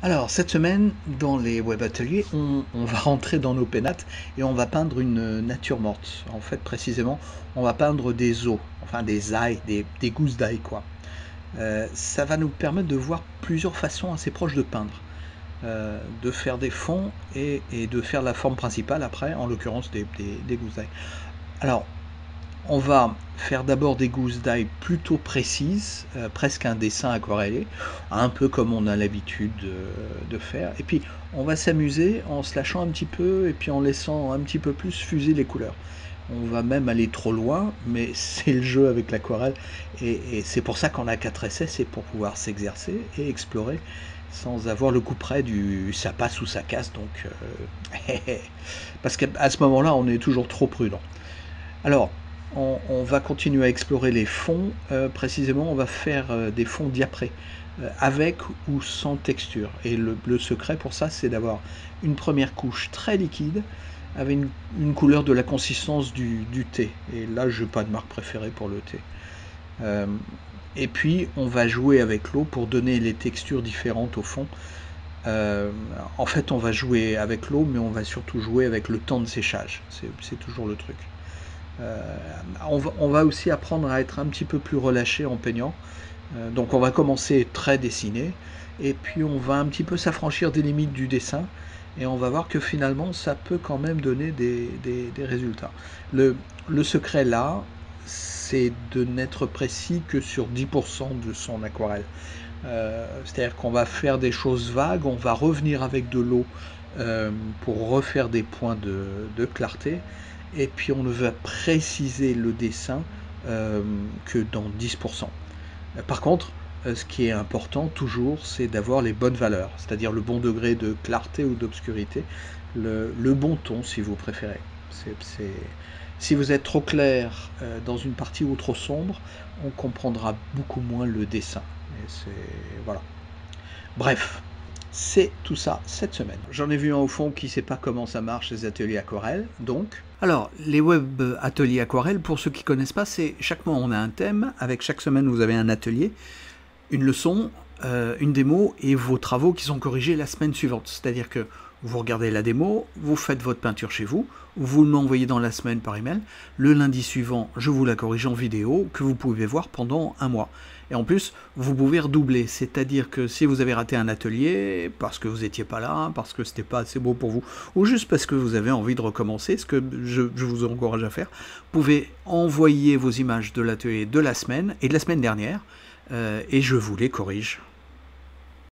Alors, cette semaine, dans les web ateliers, on va rentrer dans nos pénates et on va peindre une nature morte. En fait, précisément, on va peindre des os, enfin des ailes, des gousses d'ail, quoi. Ça va nous permettre de voir plusieurs façons assez proches de peindre, de faire des fonds et de faire la forme principale après, en l'occurrence des gousses d'ail. Alors, on va faire d'abord des gousses d'ail plutôt précises, presque un dessin aquarellé, un peu comme on a l'habitude de faire. Et puis on va s'amuser en se lâchant un petit peu et puis en laissant un petit peu plus fuser les couleurs. On va même aller trop loin, mais c'est le jeu avec l'aquarelle. Et c'est pour ça qu'on a 4 essais, c'est pour pouvoir s'exercer et explorer sans avoir le coup près du ça passe ou ça casse. Donc, parce qu'à ce moment-là, on est toujours trop prudent. Alors, on va continuer à explorer les fonds. Précisément, on va faire des fonds diaprés, avec ou sans texture. Et le secret pour ça, c'est d'avoir une première couche très liquide, avec une couleur de la consistance du thé. Et là, je n'ai pas de marque préférée pour le thé. Euh, et puis, on va jouer avec l'eau pour donner les textures différentes au fond. Euh, En fait, on va jouer avec l'eau, mais on va surtout jouer avec le temps de séchage. C'est toujours le truc. Euh, on va aussi apprendre à être un petit peu plus relâché en peignant. Donc on va commencer très dessiné et puis on va un petit peu s'affranchir des limites du dessin et on va voir que finalement ça peut quand même donner des résultats. Le secret là, c'est de n'être précis que sur 10% de son aquarelle. C'est-à-dire qu'on va faire des choses vagues, on va revenir avec de l'eau euh, pour refaire des points de clarté, et puis on ne va préciser le dessin que dans 10%. Par contre, ce qui est important toujours, c'est d'avoir les bonnes valeurs, c'est-à-dire le bon degré de clarté ou d'obscurité, le bon ton si vous préférez. Si vous êtes trop clair dans une partie ou trop sombre, on comprendra beaucoup moins le dessin. Et voilà. Bref, c'est tout ça cette semaine. J'en ai vu un au fond qui ne sait pas comment ça marche, les ateliers aquarelles, donc. Alors, les web ateliers aquarelles, pour ceux qui ne connaissent pas, c'est chaque mois on a un thème, avec chaque semaine vous avez un atelier, une leçon, une démo et vos travaux qui sont corrigés la semaine suivante. C'est-à-dire que vous regardez la démo, vous faites votre peinture chez vous, vous m'envoyez dans la semaine par email, le lundi suivant, je vous la corrige en vidéo que vous pouvez voir pendant un mois. Et en plus, vous pouvez redoubler, c'est-à-dire que si vous avez raté un atelier, parce que vous n'étiez pas là, parce que c'était pas assez beau pour vous, ou juste parce que vous avez envie de recommencer, ce que je vous encourage à faire, vous pouvez envoyer vos images de l'atelier de la semaine et de la semaine dernière, et je vous les corrige.